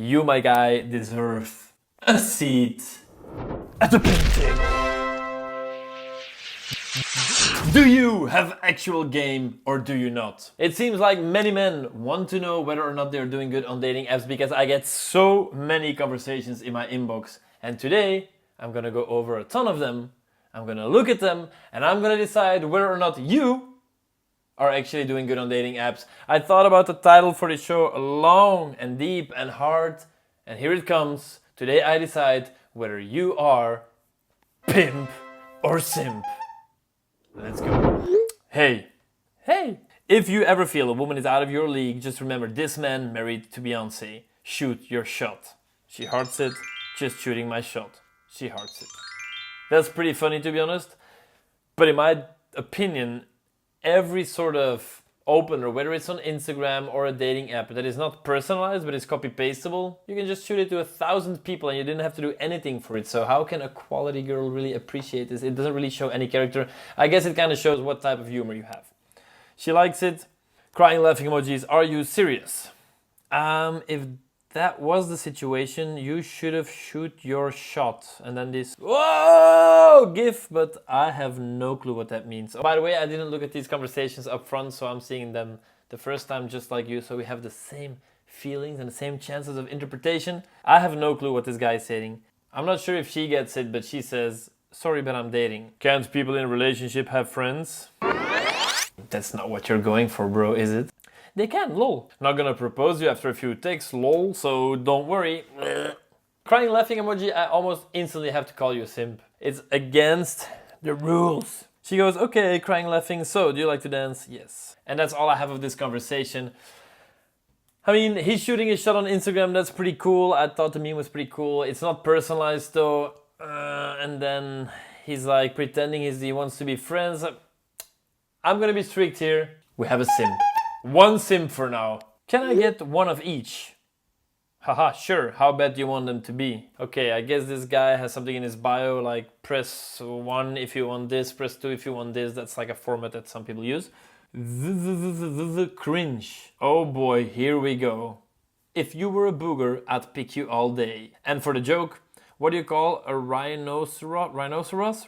you, my guy, deserve a seat at the ping table. Do you have actual game or do you not? It seems like many men want to know whether or not they're doing good on dating apps because I get so many conversations in my inbox. And today, I'm gonna go over a ton of them. I'm gonna look at them and I'm gonna decide whether or not you are actually doing good on dating apps. I thought about the title for the show long and deep and hard, and here it comes. Today I decide whether you are Pimp or Simp. Let's go. Hey. If you ever feel a woman is out of your league, just remember this man married to Beyonce. Shoot your shot. She hearts it. Just shooting my shot. She hearts it. That's pretty funny, to be honest. But in my opinion, every sort of opener, whether it's on Instagram or a dating app that is not personalized but is copy-pastable, you can just shoot it to 1,000 people and you didn't have to do anything for it. So how can a quality girl really appreciate this? It doesn't really show any character. I guess it kind of shows what type of humor you have. She likes it. Crying, laughing emojis. Are you serious? If that was the situation, you should have shoot your shot. And then this whoa gif, but I have no clue what that means. By the way, I didn't look at these conversations up front, so I'm seeing them the first time just like you, so we have the same feelings and the same chances of interpretation. I have no clue what this guy is saying. I'm not sure if she gets it, but she says, sorry, but I'm dating. Can't people in a relationship have friends? That's not what you're going for, bro, is it? They can, lol. Not gonna propose you after a few texts, lol, so don't worry. Crying, laughing emoji, I almost instantly have to call you a simp. It's against the rules. She goes, okay, crying, laughing, so do you like to dance? Yes. And that's all I have of this conversation. I mean, he's shooting his shot on Instagram, that's pretty cool. I thought the meme was pretty cool. It's not personalized though. And then he's like pretending he wants to be friends. I'm gonna be strict here. We have a simp. One simp for now. Can I get one of each? Haha, sure. How bad do you want them to be? Okay, I guess this guy has something in his bio like press 1 if you want this, press 2 if you want this. That's like a format that some people use. Cringe. Oh boy, here we go. If you were a booger, I'd pick you all day. And for the joke, what do you call a rhinoceros? Rhinoceros?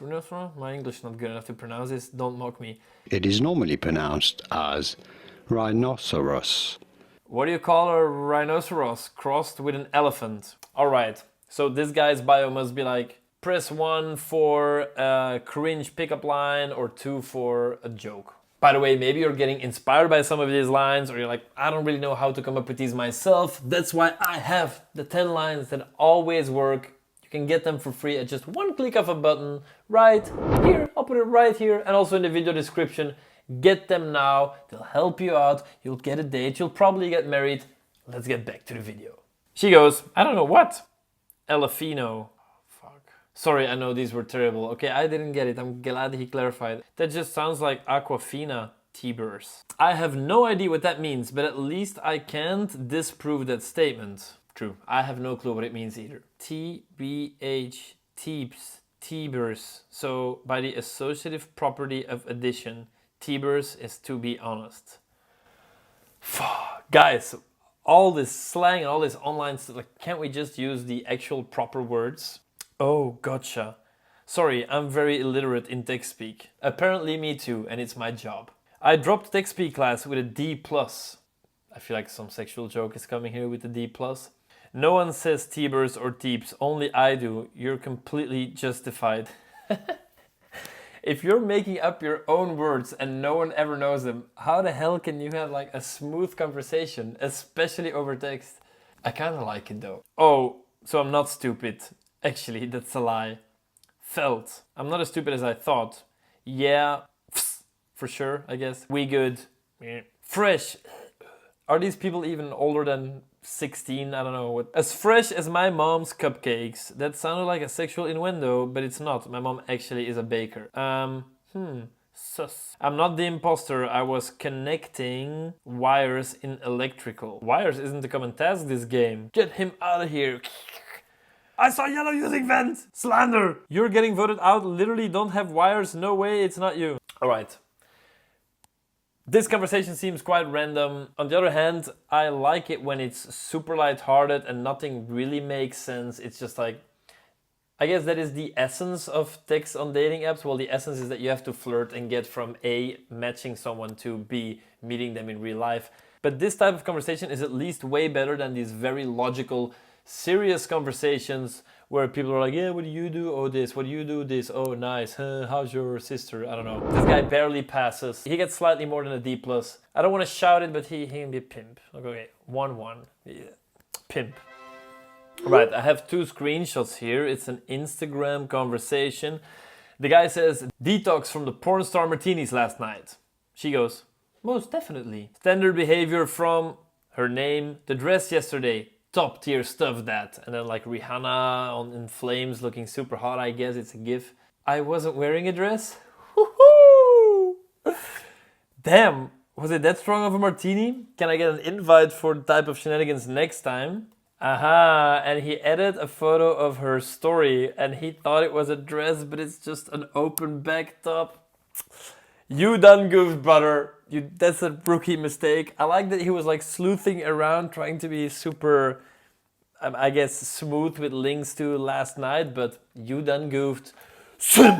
My English is not good enough to pronounce this. Don't mock me. It is normally pronounced as rhinoceros. What do you call a rhinoceros crossed with an elephant? Alright, so this guy's bio must be like, press 1 for a cringe pickup line or 2 for a joke. By the way, maybe you're getting inspired by some of these lines or you're like, I don't really know how to come up with these myself. That's why I have the 10 lines that always work. You can get them for free at just one click of a button right here. I'll put it right here and also in the video description. Get them now, they'll help you out, you'll get a date, you'll probably get married. Let's get back to the video. She goes, I don't know what? Elefino. Fuck. Sorry, I know these were terrible. Okay, I didn't get it, I'm glad he clarified. That just sounds like Aquafina Tibers. I have no idea what that means, but at least I can't disprove that statement. True, I have no clue what it means either. TBH, Tibes, Tibers. So by the associative property of addition, Tibers is to be honest. Guys, all this slang and all this online stuff, like, can't we just use the actual proper words? Oh, gotcha. Sorry, I'm very illiterate in text speak. Apparently me too, and it's my job. I dropped text speak class with a D+. I feel like some sexual joke is coming here with a D+. No one says Tibers or Teeps, only I do. You're completely justified. If you're making up your own words and no one ever knows them, how the hell can you have like a smooth conversation, especially over text? I kind of like it though. Oh, so I'm not stupid. Actually, that's a lie. Felt. I'm not as stupid as I thought. Yeah, for sure, I guess. We good. Fresh. Are these people even older than 16? I don't know. What. As fresh as my mom's cupcakes. That sounded like a sexual innuendo, but it's not. My mom actually is a baker. Sus. I'm not the imposter. I was connecting wires in electrical. Wires isn't a common task this game. Get him out of here. I saw yellow using vent. Slander. You're getting voted out. Literally don't have wires. No way, it's not you. Alright. This conversation seems quite random. On the other hand, I like it when it's super lighthearted and nothing really makes sense. It's just like, I guess that is the essence of text on dating apps. Well, the essence is that you have to flirt and get from A, matching someone, to B, meeting them in real life. But this type of conversation is at least way better than these very logical, serious conversations where people are like, yeah, what do you do? Oh, this. What do you do? This. Oh, nice. How's your sister? I don't know. This guy barely passes. He gets slightly more than a D+. I don't want to shout it, but he can be a pimp. Okay, 1-1. Yeah. Pimp. Right, I have 2 screenshots here. It's an Instagram conversation. The guy says, detox from the porn star martinis last night. She goes, most definitely. Standard behavior from her name, the dress yesterday. Top tier stuff that. And then like Rihanna in flames looking super hot, I guess it's a gif. I wasn't wearing a dress? Woohoo! Damn, was it that strong of a martini? Can I get an invite for the type of shenanigans next time? Aha, and he added a photo of her story and he thought it was a dress, but it's just an open back top. You done goofed, brother. That's a rookie mistake. I like that he was like sleuthing around, trying to be super, I guess, smooth with links to last night, but you done goofed. Simp!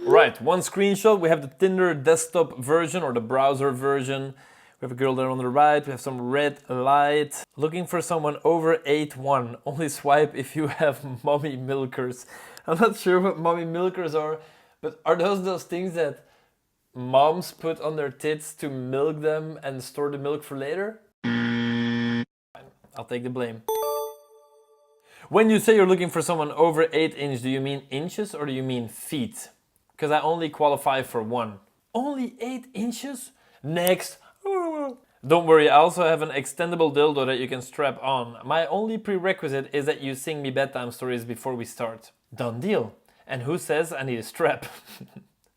Right, 1 screenshot. We have the Tinder desktop version or the browser version. We have a girl there on the right. We have some red light. Looking for someone over 8'1". Only swipe if you have mommy milkers. I'm not sure what mommy milkers are, but are those things that moms put on their tits to milk them and store the milk for later? I'll take the blame. When you say you're looking for someone over 8 inch, do you mean inches or do you mean feet? Because I only qualify for 1. Only 8 inches? Next. Don't worry, I also have an extendable dildo that you can strap on. My only prerequisite is that you sing me bedtime stories before we start. Done deal. And who says I need a strap?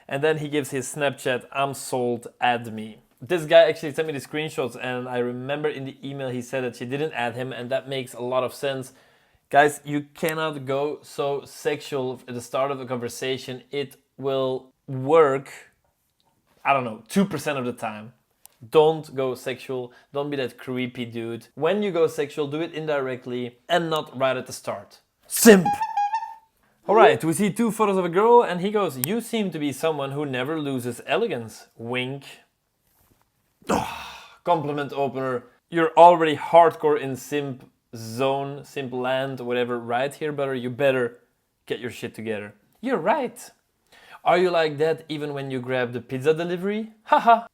And then he gives his Snapchat, I'm sold, add me. This guy actually sent me the screenshots and I remember in the email he said that she didn't add him, and that makes a lot of sense. Guys, you cannot go so sexual at the start of a conversation. It will work, I don't know, 2% of the time. Don't go sexual, don't be that creepy dude. When you go sexual, do it indirectly and not right at the start. Simp! Alright, we see 2 photos of a girl and he goes, you seem to be someone who never loses elegance. Wink. Compliment opener. You're already hardcore in simp zone, simp land, whatever, right here, brother. You better get your shit together. You're right. Are you like that even when you grab the pizza delivery? Haha.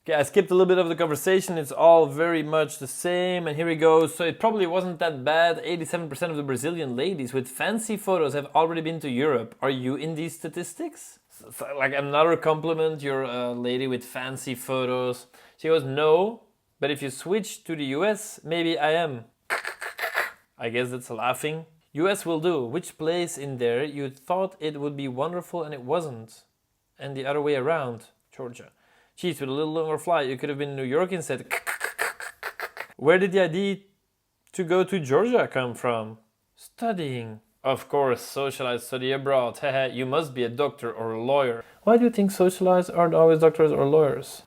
Okay, I skipped a little bit of the conversation. It's all very much the same. And here we go. So it probably wasn't that bad. 87% of the Brazilian ladies with fancy photos have already been to Europe. Are you in these statistics? So, like another compliment, you're a lady with fancy photos. She goes, no, but if you switch to the US, maybe I am. I guess that's laughing. US will do. Which place in there you thought it would be wonderful and it wasn't? And the other way around. Georgia. Geez, with a little longer flight, you could have been in New York instead. Where did the idea to go to Georgia come from? Studying. Of course, socialized study abroad. Haha, you must be a doctor or a lawyer. Why do you think socialized aren't always doctors or lawyers?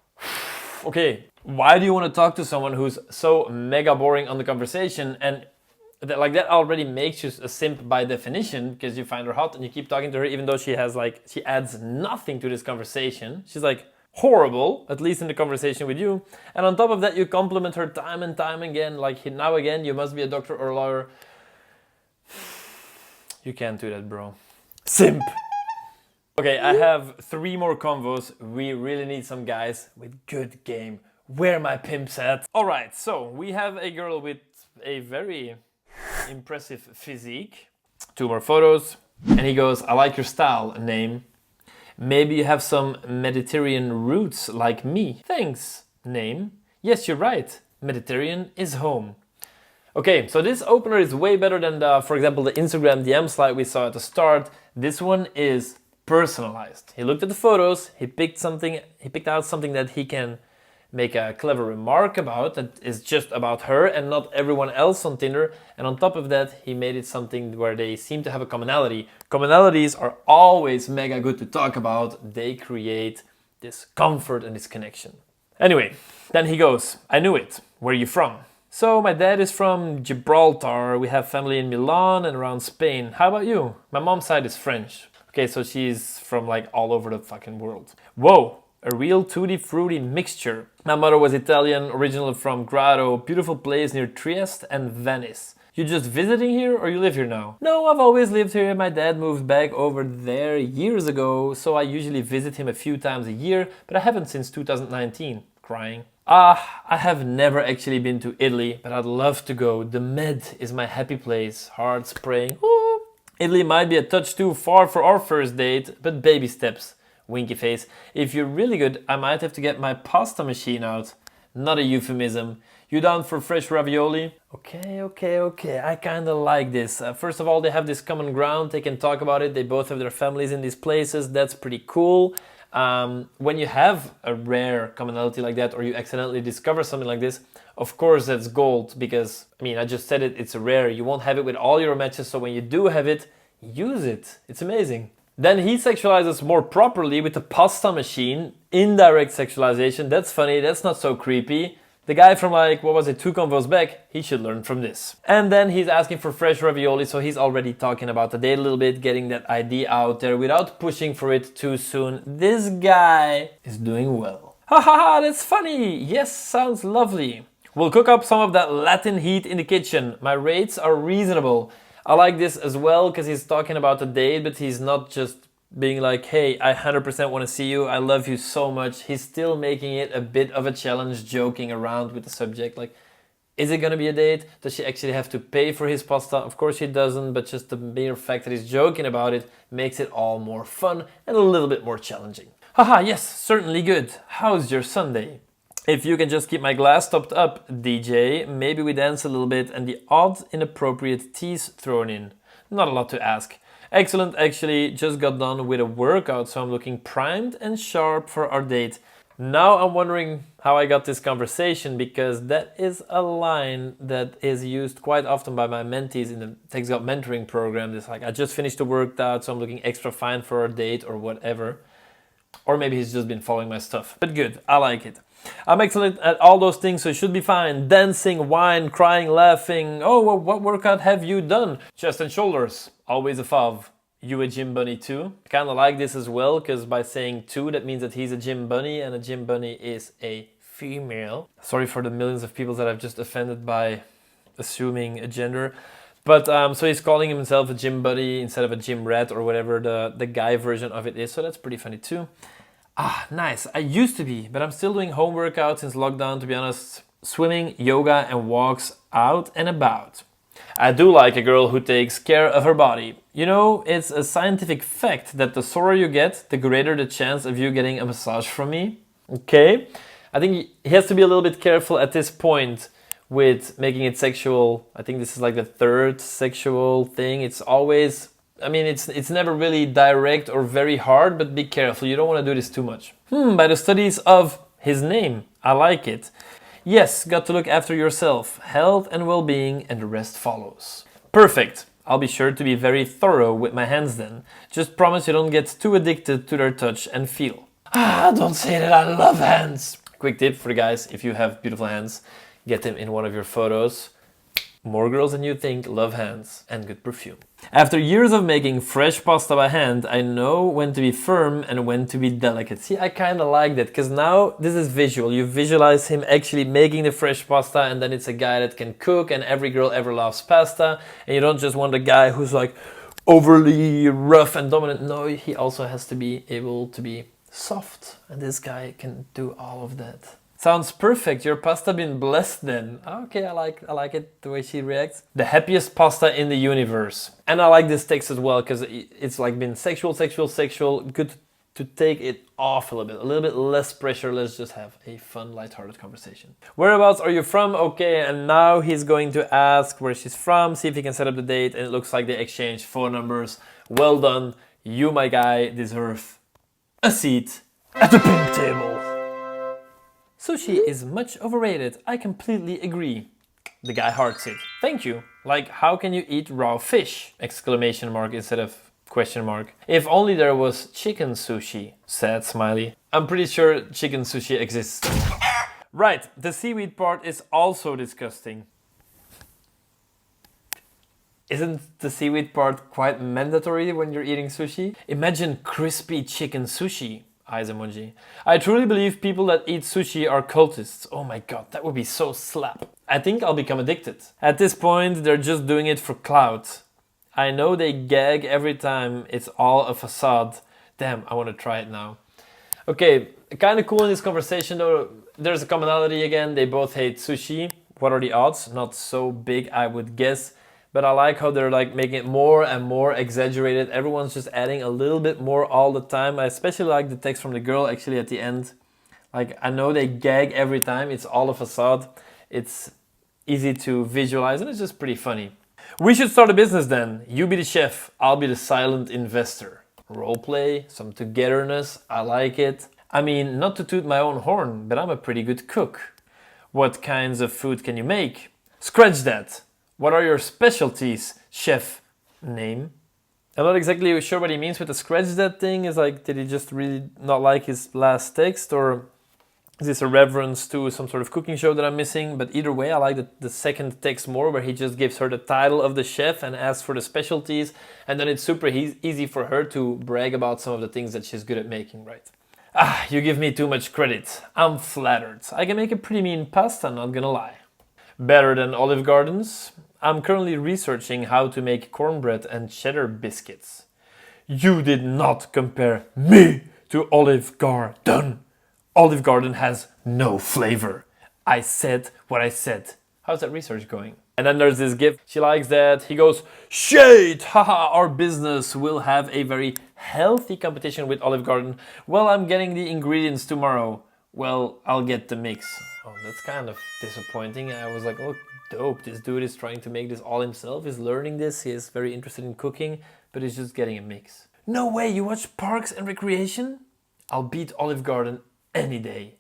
Okay, why do you want to talk to someone who's so mega boring on the conversation and that already makes you a simp by definition because you find her hot and you keep talking to her even though she adds nothing to this conversation. She's like horrible, at least in the conversation with you. And on top of that, you compliment her time and time again, like now again, you must be a doctor or a lawyer. You can't do that, bro. Simp! Okay, I have 3 more convos. We really need some guys with good game. Where my pimps at? Alright, so we have a girl with a very impressive physique. 2 more photos. And he goes, I like your style, name. Maybe you have some Mediterranean roots like me. Thanks, name. Yes, you're right. Mediterranean is home. Okay, so this opener is way better than for example, the Instagram DM slide we saw at the start. This one is personalized. He looked at the photos, he picked out something that he can make a clever remark about that is just about her and not everyone else on Tinder. And on top of that, he made it something where they seem to have a commonality. Commonalities are always mega good to talk about. They create this comfort and this connection. Anyway, then he goes, I knew it. Where are you from? So my dad is from Gibraltar. We have family in Milan and around Spain. How about you? My mom's side is French. Okay, so she's from like all over the fucking world. Whoa, a real tutti frutti mixture. My mother was Italian, originally from Grado, beautiful place near Trieste and Venice. You just visiting here or you live here now? No, I've always lived here. My dad moved back over there years ago, so I usually visit him a few times a year, but I haven't since 2019. Crying. I have never actually been to Italy, but I'd love to go. The Med is my happy place. Hearts praying. Ooh. Italy might be a touch too far for our first date, but baby steps. Winky face. If you're really good, I might have to get my pasta machine out. Not a euphemism. You down for fresh ravioli? Okay. I kinda like this. First of all, they have this common ground. They can talk about it. They both have their families in these places. That's pretty cool. When you have a rare commonality like that, or you accidentally discover something like this, of course that's gold, because, I mean, I just said it, it's rare. You won't have it with all your matches, so when you do have it, use it. It's amazing. Then he sexualizes more properly with the pasta machine. Indirect sexualization, that's funny, that's not so creepy. The guy from like, what was it, 2 convos back, he should learn from this. And then he's asking for fresh ravioli, so he's already talking about the date a little bit, getting that idea out there without pushing for it too soon. This guy is doing well. Haha, that's funny. Yes, sounds lovely. We'll cook up some of that Latin heat in the kitchen. My rates are reasonable. I like this as well because he's talking about the date, but he's not just being like, hey, I 100% want to see you, I love you so much. He's still making it a bit of a challenge, joking around with the subject. Like, is it going to be a date? Does she actually have to pay for his pasta? Of course she doesn't, but just the mere fact that he's joking about it makes it all more fun and a little bit more challenging. Haha, yes, certainly good. How's your Sunday? If you can just keep my glass topped up, DJ, maybe we dance a little bit and the odd inappropriate tease thrown in. Not a lot to ask. Excellent, actually, just got done with a workout, so I'm looking primed and sharp for our date. Now I'm wondering how I got this conversation, because that is a line that is used quite often by my mentees in the TextGod mentoring program. It's like, I just finished the workout, so I'm looking extra fine for our date or whatever. Or maybe he's just been following my stuff. But good, I like it. I'm excellent at all those things, so it should be fine. Dancing, wine, crying, laughing. Oh, well, what workout have you done? Chest and shoulders, always a fav. You a gym bunny too? Kinda like this as well, because by saying two, that means that he's a gym bunny, and a gym bunny is a female. Sorry for the millions of people that I've just offended by assuming a gender. But so he's calling himself a gym buddy instead of a gym rat or whatever the guy version of it is, so that's pretty funny too. Ah, nice. I used to be, but I'm still doing home workouts since lockdown, to be honest. Swimming, yoga, and walks out and about. I do like a girl who takes care of her body. You know, it's a scientific fact that the sorer you get, the greater the chance of you getting a massage from me. Okay? I think he has to be a little bit careful at this point with making it sexual. I think this is like the third sexual thing. It's always... I mean, it's never really direct or very hard, but be careful. You don't want to do this too much. By the studies of his name. I like it. Yes, got to look after yourself. Health and well-being, and the rest follows. Perfect. I'll be sure to be very thorough with my hands then. Just promise you don't get too addicted to their touch and feel. Don't say that I love hands. Quick tip for the guys, if you have beautiful hands, get them in one of your photos. More girls than you think love hands and good perfume. After years of making fresh pasta by hand, I know when to be firm and when to be delicate. See, I kind of like that, because now this is visual. You visualize him actually making the fresh pasta, and then it's a guy that can cook, and every girl ever loves pasta. And you don't just want a guy who's like overly rough and dominant. No, he also has to be able to be soft, and this guy can do all of that. Sounds perfect. Your pasta been blessed then. Okay, I like it, the way she reacts. The happiest pasta in the universe. And I like this text as well, because it's like been sexual. Good to take it off a little bit less pressure. Let's just have a fun, lighthearted conversation. Whereabouts are you from? Okay, and now he's going to ask where she's from, see if he can set up the date, and it looks like they exchanged phone numbers. Well done. You, my guy, deserve a seat at the pimp table. Sushi is much overrated. I completely agree. The guy hearts it. Thank you. Like, how can you eat raw fish? Exclamation mark instead of Question mark. If only there was chicken sushi. Sad smiley. I'm pretty sure chicken sushi exists. Right, the seaweed part is also disgusting. Isn't the seaweed part quite mandatory when you're eating sushi? Imagine crispy chicken sushi. Eyes emoji. I truly believe people that eat sushi are cultists. Oh my god, that would be so slap. I think I'll become addicted. At this point, they're just doing it for clout. I know they gag every time, it's all a facade. Damn, I want to try it now. Okay, kind of cool in this conversation though. There's a commonality again, they both hate sushi. What are the odds? Not so big, I would guess. But I like how they're like making it more and more exaggerated. Everyone's just adding a little bit more all the time. I especially like the text from the girl actually at the end. Like, I know they gag every time, it's all a facade. It's easy to visualize and it's just pretty funny. We should start a business then. You be the chef, I'll be the silent investor. Roleplay, some togetherness, I like it. I mean, not to toot my own horn, but I'm a pretty good cook. What kinds of food can you make? Scratch that. What are your specialties, chef? Name? I'm not exactly sure what he means with the scratch that thing. Is like, did he just really not like his last text? Or is this a reference to some sort of cooking show that I'm missing? But either way, I like the second text more, where he just gives her the title of the chef and asks for the specialties. And then it's super easy for her to brag about some of the things that she's good at making, right? Ah, you give me too much credit. I'm flattered. I can make a pretty mean pasta, not gonna lie. Better than Olive Garden's? I'm currently researching how to make cornbread and cheddar biscuits. You did not compare me to Olive Garden. Olive Garden has no flavor. I said what I said. How's that research going? And then there's this gift. She likes that. He goes, shade! Haha, our business will have a very healthy competition with Olive Garden. Well, I'm getting the ingredients tomorrow. Well, I'll get the mix. Oh, that's kind of disappointing. I was like, oh, dope. This dude is trying to make this all himself. He's learning this. He is very interested in cooking, but he's just getting a mix. No way, you watch Parks and Recreation? I'll beat Olive Garden any day.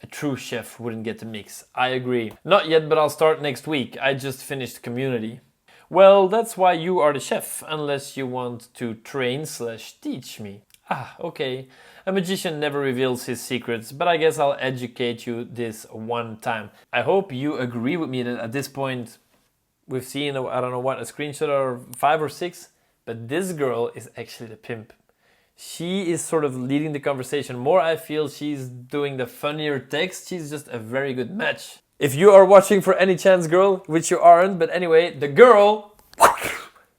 A true chef wouldn't get the mix. I agree. Not yet, but I'll start next week. I just finished Community. Well, that's why you are the chef, unless you want to train/teach me. Ah, okay. A magician never reveals his secrets, but I guess I'll educate you this one time. I hope you agree with me that at this point we've seen, I don't know what, a screenshot or 5 or 6, but this girl is actually the pimp. She is sort of leading the conversation more. I feel she's doing the funnier text. She's just a very good match. If you are watching for any chance, girl, which you aren't, but anyway, the girl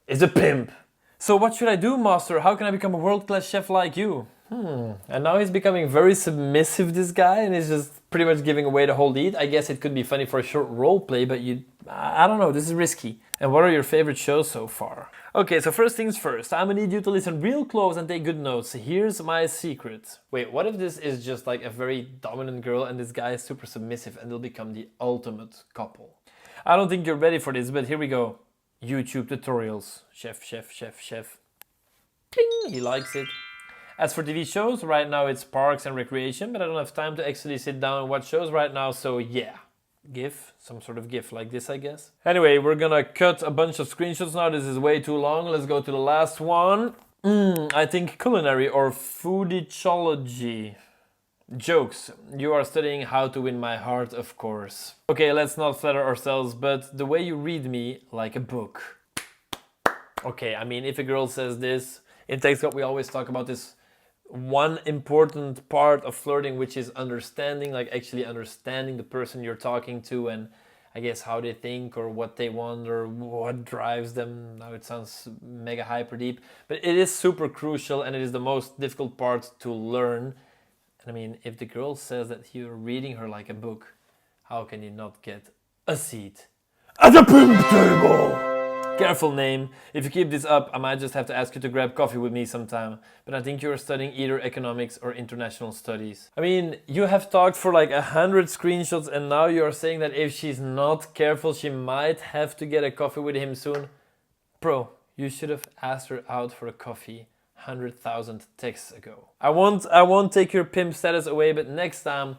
is a pimp. So what should I do, master? How can I become a world-class chef like you? And now he's becoming very submissive, this guy, and he's just pretty much giving away the whole lead. I guess it could be funny for a short role play, but I don't know, this is risky. And what are your favorite shows so far? Okay, so first things first, I'm gonna need you to listen real close and take good notes. Here's my secret. Wait, what if this is just like a very dominant girl and this guy is super submissive and they'll become the ultimate couple? I don't think you're ready for this, but here we go. YouTube tutorials. Chef, chef, chef, chef. Ping, he likes it. As for TV shows, right now it's Parks and Recreation, but I don't have time to actually sit down and watch shows right now, so yeah. GIF, some sort of GIF like this, I guess. Anyway, we're gonna cut a bunch of screenshots now. This is way too long. Let's go to the last one. I think culinary or foodichology. Jokes. You are studying how to win my heart, of course. Okay, let's not flatter ourselves, but the way you read me, like a book. Okay, I mean, if a girl says this, in TextGod we always talk about this one important part of flirting, which is understanding, like actually understanding the person you're talking to and I guess how they think or what they want or what drives them. Now it sounds mega hyper deep, but it is super crucial and it is the most difficult part to learn. And I mean, if the girl says that you're reading her like a book, how can you not get a seat at the pimp table? Careful, name. If you keep this up, I might just have to ask you to grab coffee with me sometime. But I think you're studying either economics or international studies. I mean, you have talked for like 100 screenshots and now you're saying that if she's not careful, she might have to get a coffee with him soon. Bro, you should have asked her out for a coffee 100,000 texts ago. I won't take your pimp status away, but next time,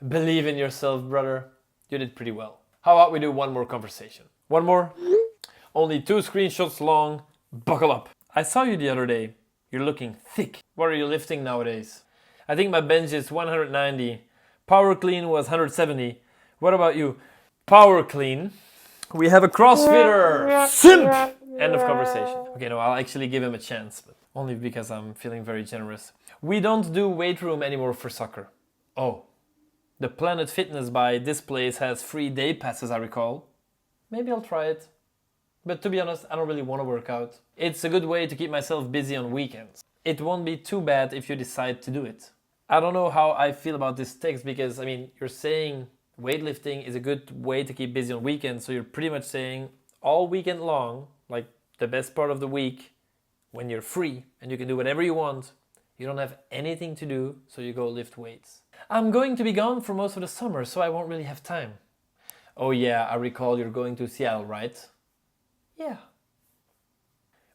believe in yourself, brother. You did pretty well. How about we do one more conversation? One more? Only 2 screenshots long. Buckle up. I saw you the other day. You're looking thick. What are you lifting nowadays? I think my bench is 190. Power clean was 170. What about you? Power clean. We have a CrossFitter. Simp! End of conversation. Okay, no, I'll actually give him a chance, but only because I'm feeling very generous. We don't do weight room anymore for soccer. Oh. The Planet Fitness by this place has free day passes, I recall. Maybe I'll try it. But to be honest, I don't really want to work out. It's a good way to keep myself busy on weekends. It won't be too bad if you decide to do it. I don't know how I feel about this text because, I mean, you're saying weightlifting is a good way to keep busy on weekends. So you're pretty much saying all weekend long, like the best part of the week, when you're free and you can do whatever you want, you don't have anything to do, so you go lift weights. I'm going to be gone for most of the summer, so I won't really have time. Oh yeah, I recall you're going to Seattle, right? Yeah.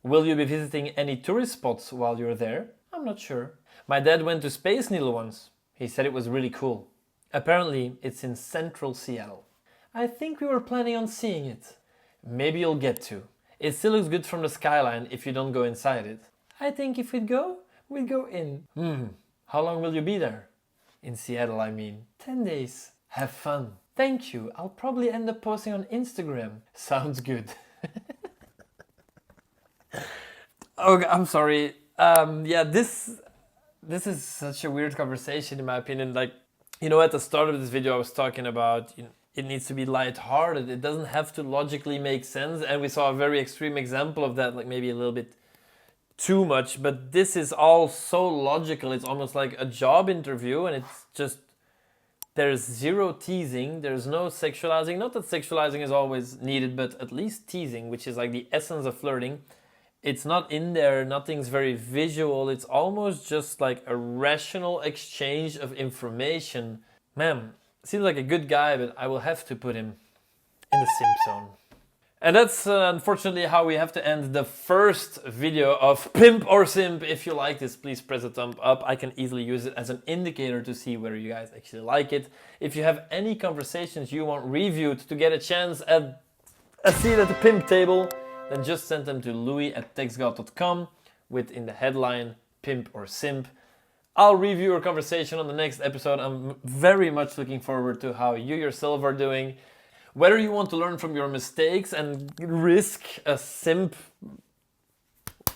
Will you be visiting any tourist spots while you're there? I'm not sure. My dad went to Space Needle once. He said it was really cool. Apparently, it's in central Seattle. I think we were planning on seeing it. Maybe you'll get to. It still looks good from the skyline if you don't go inside it. I think if we'd go in. How long will you be there? In Seattle, I mean. 10 days. Have fun. Thank you. I'll probably end up posting on Instagram. Sounds good. Okay, I'm sorry. Yeah, this is such a weird conversation in my opinion. Like, you know, at the start of this video I was talking about, you know, it needs to be lighthearted. It doesn't have to logically make sense. And we saw a very extreme example of that, like maybe a little bit too much. But this is all so logical. It's almost like a job interview, and it's just, there's zero teasing. There's no sexualizing. Not that sexualizing is always needed, but at least teasing, which is like the essence of flirting. It's not in there, nothing's very visual, it's almost just like a rational exchange of information. Man, seems like a good guy, but I will have to put him in the simp zone. And that's unfortunately how we have to end the first video of Pimp or Simp. If you like this, please press a thumb up. I can easily use it as an indicator to see whether you guys actually like it. If you have any conversations you want reviewed to get a chance at a seat at the pimp table, then just send them to louis@textgod.com with in the headline, Pimp or Simp. I'll review your conversation on the next episode. I'm very much looking forward to how you yourself are doing. Whether you want to learn from your mistakes and risk a simp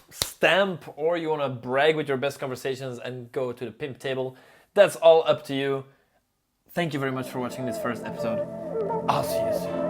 stamp, or you want to brag with your best conversations and go to the pimp table, that's all up to you. Thank you very much for watching this first episode. I'll see you soon.